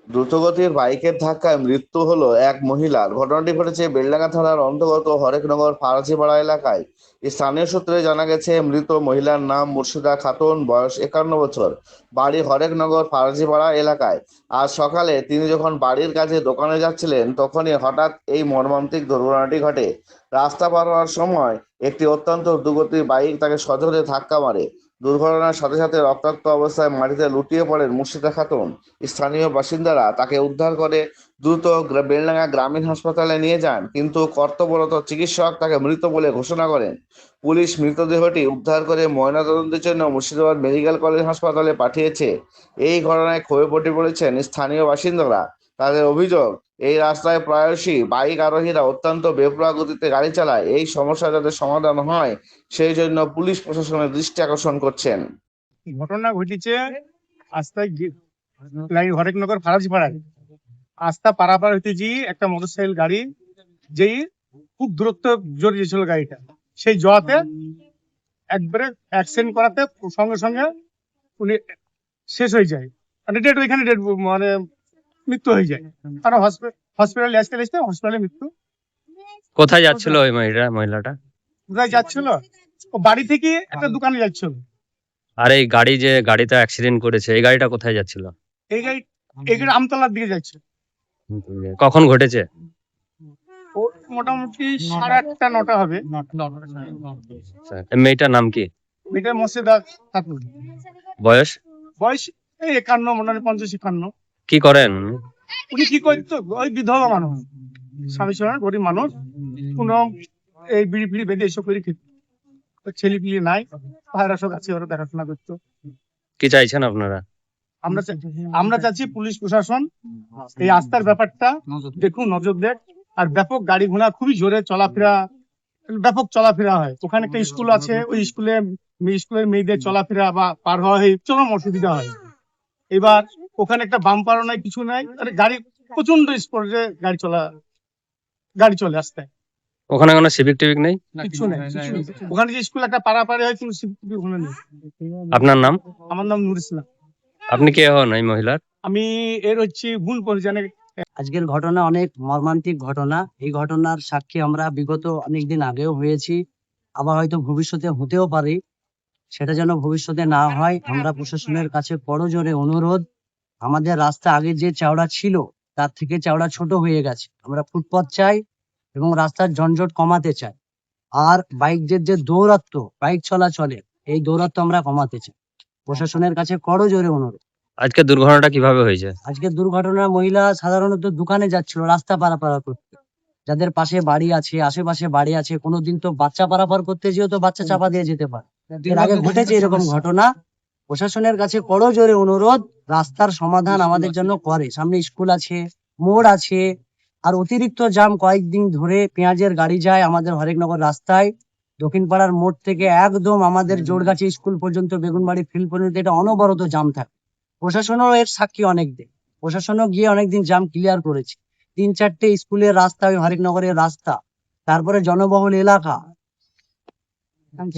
দ্রুতগতির বাইকের ধাক্কায় মৃত্যু হলো এক মহিলার। ঘটনাটি ঘটেছে বেলডাঙ্গা থানার অন্তর্গত হরেকনগর ফারাজিপাড়া এলাকায়। স্থানীয় সূত্রে জানা গেছে, মৃত মহিলার নাম মুর্শিদা খাতুন, বয়স 51 বছর, বাড়ি হরেকনগর ফারাজিপাড়া এলাকায়। আজ সকালে তিনি যখন বাড়ির কাছে দোকানে যাচ্ছিলেন, তখনই হঠাৎ এই মর্মান্তিক দুর্ঘটনাটি ঘটে। রাস্তা পার হওয়ার সময় একটি অত্যন্ত দ্রুতগতির বাইক তাকে সজোরে ধাক্কা মারে। দুর্ঘটনার সাথে সাথে রক্তাক্ত অবস্থায় মাটিতে লুটিয়ে পড়েন মুর্শিদা খাতুন। স্থানীয় বাসিন্দারা তাকে উদ্ধার করে দ্রুত বেলডাঙ্গা গ্রামীণ হাসপাতালে নিয়ে যান, কিন্তু কর্তব্যরত চিকিৎসক তাকে মৃত বলে ঘোষণা করেন। পুলিশ মৃতদেহটি উদ্ধার করে ময়নাতদন্তের জন্য মুর্শিদাবাদ মেডিকেল কলেজ হাসপাতালে পাঠিয়েছে। এই ঘটনায় ক্ষোভে ফেটে পড়েছেন স্থানীয় বাসিন্দারা। তাদের অভিযোগ, এই রাস্তায় প্রায়শই বাইক আরোহীরা অত্যন্ত বেপরোয়া গতিতে গাড়ি চালায়। এই সমস্যা যাতে সমাধান হয়, সেই জন্য পুলিশ প্রশাসনের দৃষ্টি আকর্ষণ করছেন। ঘটনা ঘটেছে আস্তায় হরেকনগর ফারাজিপাড়ায়। আস্তা পারাপার হইতে যে একটা মোটরসাইকেল গাড়ি যেই খুব দূরত্ব জড়িয়ে ছিল গাড়িটা, সেই জোয়াতে একবারে অ্যাক্সিডেন্ট করাতে সঙ্গে সঙ্গে উনি শেষ হয়ে যায়, মানে ডেড, ওইখানে ডেড, মানে মৃত্যু হয়ে যায়। আর হসপিটালে আসতে হসপিটালে মৃত্যু। কোথায় যাচ্ছিল ওই মহিলাটা? কোথায় যাচ্ছিল? ও বাড়ি থেকে একটা দোকানে যাচ্ছিল। আর এই গাড়িতে অ্যাক্সিডেন্ট করেছে, এই গাড়িটা কোথায় যাচ্ছিল? এই গাড়ি আমতলার দিকে যাচ্ছে। কখন ঘটেছে? ও মোটামুটি 8:30-9টা হবে। মেয়েটার নাম কি? এটা মসজিদা খাতুন। বয়স? বয়স এই 51, মনে হয় 50-51। কি করেন? উনি কি করতো? ওই বিধবা মানুষ, স্বামী ছিল না, গরিব মানুষ। কোন এই বিড়ি ফিড়ি বেঁধে এসব করে খেত। ছেলে পিলি নাই, ভাইরা সব আছে, ওরা দেখাশোনা করতো। কি চাইছেন আপনারা? আমরা চাচ্ছি পুলিশ প্রশাসন এই আস্থার ব্যাপারটা দেখুন, নজর দেখ। আর ব্যাপক গাড়ি ঘোড়া খুবই জোরে চলাফেরা, ব্যাপক চলাফেরা হয়। ওখানে একটা স্কুল আছে, ওই স্কুলের মেয়েদের চলাফেরা বা পার হওয়া চরম অসুবিধা হয়। এবার ওখানে একটা বাম্পারও নাই, কিছু নাই, গাড়ি প্রচন্ড স্পিডে গাড়ি চলে আসতে। ওখানে কোনো সিভিক টিভিক নেই? কিছু নেই। ওখানে যে স্কুল একটা পারাপারে হয়, কিন্তু ওখানে নেই। আপনার নাম? আমার নাম নুর ইসলাম। আপনি কে হন এই মহিলার? আমি এর হচ্ছে ভুল পরিচালক। আজকের ঘটনা অনেক মর্মান্তিক ঘটনা। এই ঘটনার সাক্ষী আমরা বিগত অনেকদিন আগেও হয়েছি, আবার হয়তো ভবিষ্যতে হতেও পারে। সেটা যেন ভবিষ্যতে না হয়, আমরা প্রশাসনের কাছে করজোরে অনুরোধ। আমাদের রাস্তা আগে যে চওড়া ছিল তার থেকে চওড়া ছোট হয়ে গেছে। আমরা ফুটপথ চাই এবং রাস্তার যানজট কমাতে চাই। আর বাইকদের যে দৌরাত্ম্য, বাইক চলাচলে, এই দৌরাত্ম্য আমরা কমাতে চাই। প্রশাসনের কাছে করজোরে অনুরোধ। আজকে দুর্ঘটনাটা কিভাবে হয়েছে? আজকে দুর্ঘটনা, মহিলা সাধারণত দোকানে যাচ্ছিল রাস্তা পারাপার করতে। যাদের পাশে বাড়ি আছে, আশেপাশে বাড়ি আছে, কোনোদিন তো বাচ্চা পারাপার করতে যেও তো বাচ্চা চাপা দিয়ে যেতে পারে। এর আগে ঘটেছে এরকম ঘটনা। প্রশাসনের কাছে করজোরে অনুরোধ, রাস্তার সমাধান আমাদের জন্য করে। সামনে স্কুল আছে, মোড় আছে, আর অতিরিক্ত জাম কয়েকদিন ধরে পেঁয়াজের গাড়ি যায় আমাদের হরেকনগর রাস্তায়। দক্ষিণ পাড়ার মোড় থেকে একদম আমাদের জোরগাছি স্কুল পর্যন্ত, বেগুনবাড়ি ফিল্ড পর্যন্ত, এটা অনবরত জাম থাকে। প্রশাসনও এর সাক্ষী অনেকদিন, প্রশাসনও গিয়ে অনেকদিন জাম ক্লিয়ার করেছে। 3-4টে স্কুলের রাস্তা, ওই হরেকনগরের রাস্তা, তারপরে জনবহুল এলাকা,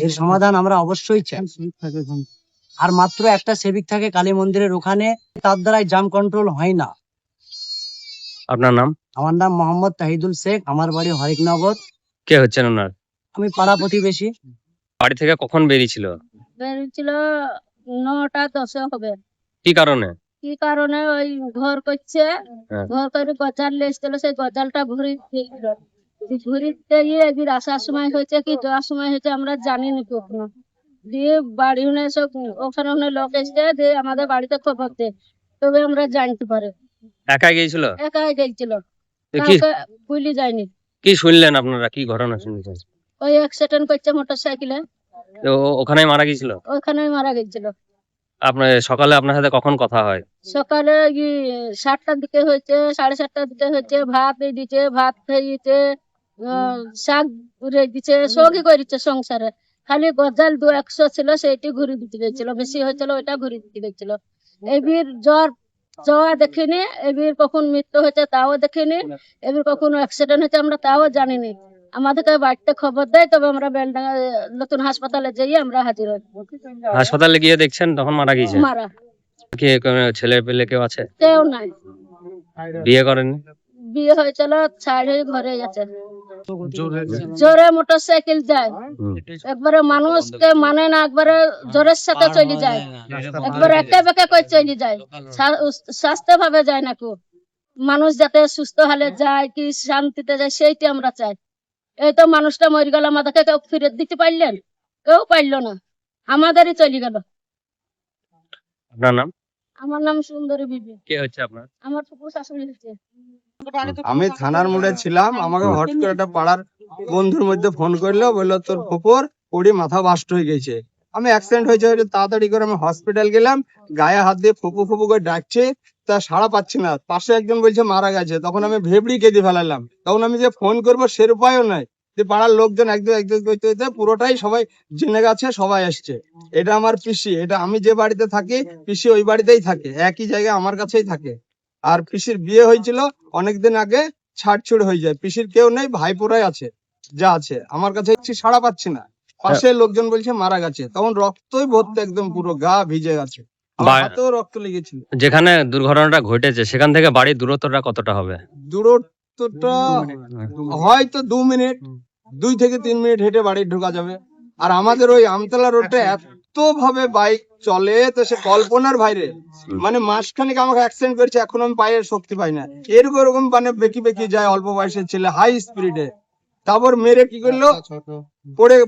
এর সমাধান আমরা অবশ্যই চাই। আর মাত্র একটা সেবিক থাকে কালী মন্দিরের ওখানে, তার দ্বারাই জাম কন্ট্রোল হয় না। আপনার নাম? আমার নাম মোহাম্মদ তাহিদুল শেখ, আমার বাড়ি হরেকনগর। কে হচ্ছেন ওনার? আমি পাড়া প্রতিবেশী। বাড়ি থেকে কখন বেরিয়েছিল? বেরিয়েছিল 9টা 10 হবে। কি কারণে? কি কারণে? ওই ঘর করছে, হ্যাঁ। ঘর করে গজাল লেসছিল, সেই গজালটা ঘুরিতে গিয়ে একদিন আসার সময় হয়েছে কি যাওয়ার সময় হয়েছে আমরা জানিনি কখনো। দিয়ে বাড়ি সব ওখানে লোক এসে দিয়ে আমাদের বাড়িতে খবর দেয়, তবে আমরা জানতে পারি। একা গিয়েছিল? একাই গেছিল, কি কাউকে ভুলি যায়নি। কি শুনলেন আপনারা? কি ঘটনা শুনছেন? ওই অ্যাক্সিডেন্ট করছে মোটর সাইকেলে, ওখানেই মারা গিয়েছিল? ওইখানেই মারা গেছিল। আপনার সকালে আপনার সাথে কখন কথা হয়? সকালে 7টার দিকে হয়েছে, 7:30টার দিকে হয়েছে। ভাত দিচ্ছে, ভাত খাইয়েছে, শাক দিচ্ছে, সবই করেছে সংসারে। খালি গজাল 200 ছিল, সেইটি ঘুরি দিতে গেছিল। বেশি হয়েছিল, ওইটা ঘুরি দিতে গেছিল। এবির জ্বর যাওয়া দেখিনি, এবির কখন মৃত্যু হয়েছে তাও দেখিনি, এবির কখন অ্যাক্সিডেন্ট হয়েছে আমরা তাও জানিনি। আমাদেরকে বাড়িতে খবর দেয়, তবে আমরা বেলডাঙ্গা নতুন হাসপাতালে যাই আমরা হাজির হই। হাসপাতালে গিয়ে দেখছেন তখন মারা গিয়েছে? মারা কি কোনো ছেলে পেলে কেউ আছে? কেউ নাই। বিয়ে করেননি? বিয়ে হয়েছিল, ছাড়ে ঘরে গেছে। জোরে মোটর সাইকেল যায়, হুম। একবারে মানুষকে মানে না, একবারে জোরের সাথে চলে যায়, একবারে একে বেঁকে করে চলে যায়, স্বাস্থ্য ভাবে যায় না কেউ। মানুষ যাতে সুস্থ হলে যায়, কি শান্তিতে যায়, সেইটা আমরা চাই। এই তো মানুষটা মরে গেল, আমাদেরকে কেউ ফিরে দিতে পারলেন? কেউ পারলো না, আমাদেরই চলে গেল। আপনার নাম? আমার নাম সুন্দরী বিবি। কে হচ্ছে আপনার? আমার ফুপু শাশুড়ি হচ্ছে। আমি থানার মোড়ে ছিলাম, আমাকে হট করে একটা পাড়ার বন্ধুর মধ্যে ফোন করলো, বললো তোর ফুপুর পড়ি মাথা বাস্ট হয়ে গেছে। আমি অ্যাক্সিডেন্ট হয়েছে তাড়াতাড়ি করে আমি হসপিটাল গেলাম, গায়ে হাত দিয়ে ফুপু ফুপু করে ডাকছে, তা সাড়া পাচ্ছি না। পাশে একজন বলছে মারা গেছে, তখন আমি ভেবড়ি কেঁদে ফেলালাম। তখন আমি যে ফোন করবো সের উপায়ও নাই, যে পাড়ার লোকজন একদম একদম করতে করতে পুরোটাই সবাই জেনে গেছে, সবাই আসছে। এটা আমার পিসি, এটা আমি যে বাড়িতে থাকি পিসি ওই বাড়িতেই থাকে, একই জায়গায় আমার কাছেই থাকে। আর পিসির বিয়ে হয়েছিল অনেকদিন আগে, ছাড়ছুড় হয়ে যায়। পিসির কেউ নেই, ভাইপোরাই আছে, যা আছে। আমার কাছে সাড়া পাচ্ছি না, পাশে লোকজন বলছে মারা গেছে, তখন রক্তই ভর্তি, একদম পুরো গা ভিজে গেছে, আমার বা- হাতেও রক্ত লেগেছিল। যেখানে দুর্ঘটনাটা ঘটেছে সেখান থেকে বাড়ির দূরত্বটা কতটা হবে? দূরত্বটা হয়তো 2 মিনিট, 2 থেকে 3 মিনিট হেঁটে বাড়ি ঢোকা যাবে। আর আমাদের ওই আমতলা রোডটা এত ভাবে বাইক চলে, তো সে কল্পনার বাইরে। মানে মাসখানেক আমাকে অ্যাক্সিডেন্ট করেছে, এখন আমি পায়ের শক্তি পাই না, এরকম মানে বেঁকি বেঁকি যায়, অল্প বয়সের ছেলে হাই স্পিডে। তারপর মেরে কি করলো,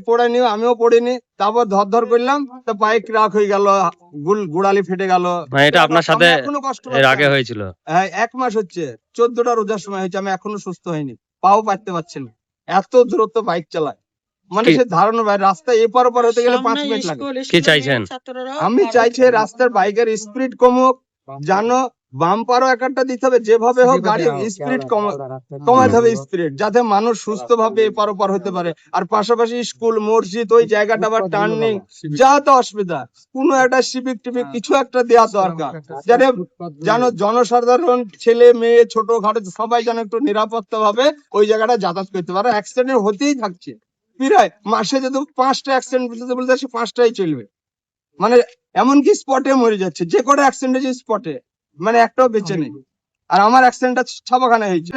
পড়ে নিও, আমিও পড়িনি, তারপর ধর করলাম, তা পায়ে ক্রাক হয়ে গেল, গোড়ালি ফেটে গেল। মানে এটা আপনার সাথে আমি এখনো কষ্ট এর পাচ্ছি। আগে হয়েছিল? হ্যাঁ, 1 মাস হচ্ছে, 14টা রোজার সময় হয়েছে, আমি এখনো সুস্থ হয়নি, পাও পারতে পারছি না, এত দূরত্ব বাইক চালায়। মানে কি- সে ধারণা ভাই, রাস্তায় এপার ওপার হতে গেলে 5 মিনিট লাগে। কি চাইছেন? আমি চাইছি রাস্তার বাইকের স্পিড কমুক, জানো বাম্পারও একটা দিতে হবে, যেভাবে হোক গাড়ির স্পিড কমাতে হবে স্পিড, যাতে মানুষ সুস্থ ভাবে এপার ওপার হতে পারে। আর পাশাপাশি স্কুল, মসজিদ, ওই জায়গাটা আবার টার্নিং, যা তো অসুবিধা, কোনো একটা সিভিক টিভিক কিছু একটা দেওয়া দরকার, যাতে জানো জনসাধারণ, ছেলে মেয়ে ছোটখাটো সবাই যেন একটু নিরাপত্তা ভাবে ওই জায়গাটা যাতায়াত করতে পারে। অ্যাক্সিডেন্ট হতেই থাকছে, প্রায় মাসে যদি 5টা অ্যাক্সিডেন্ট বলতে সে 5টাই চলবে। মানে এমনকি স্পটে মরে যাচ্ছে, যে কটা অ্যাক্সিডেন্ট হয়েছে স্পটে, মানে একটাও বেঁচে নেই। আর আমার অ্যাক্সিডেন্টটা ছাপাখানা হয়েছে,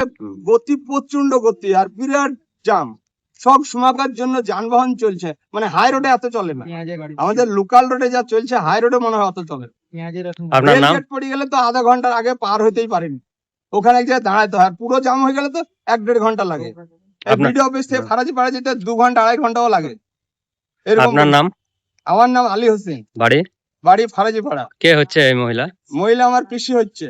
গতি প্রচন্ড গতি, আর বিরাট জাম, সব সমাকার জন্য যানবাহন চলছে, মানে হাই রোডে এত চলে না, আমাদের লোকাল রোডে যা চলছে হাই রোডে মনে হয় অত চলে। আপনার নাম? রেলগেট পড়ে গেলে তো আধা ঘন্টার আগে পার হইতেই পারেনি, ওখানে এক জায়গায় দাঁড়াতে হয়, আর পুরো জাম হয়ে গেলে তো 1-1.5 ঘন্টা লাগে। আপনার- ভিডিও অফিস থেকে ফারাজি পাড়া যেতে 2 ঘন্টা 2.5 ঘন্টাও লাগে এরকম। আপনার নাম? আমার নাম আলী হোসেন, বাড়ি? বাড়ি ফারাজি পাড়া। কে হচ্ছে এই মহিলা? মহিলা আমার পিসি হচ্ছে।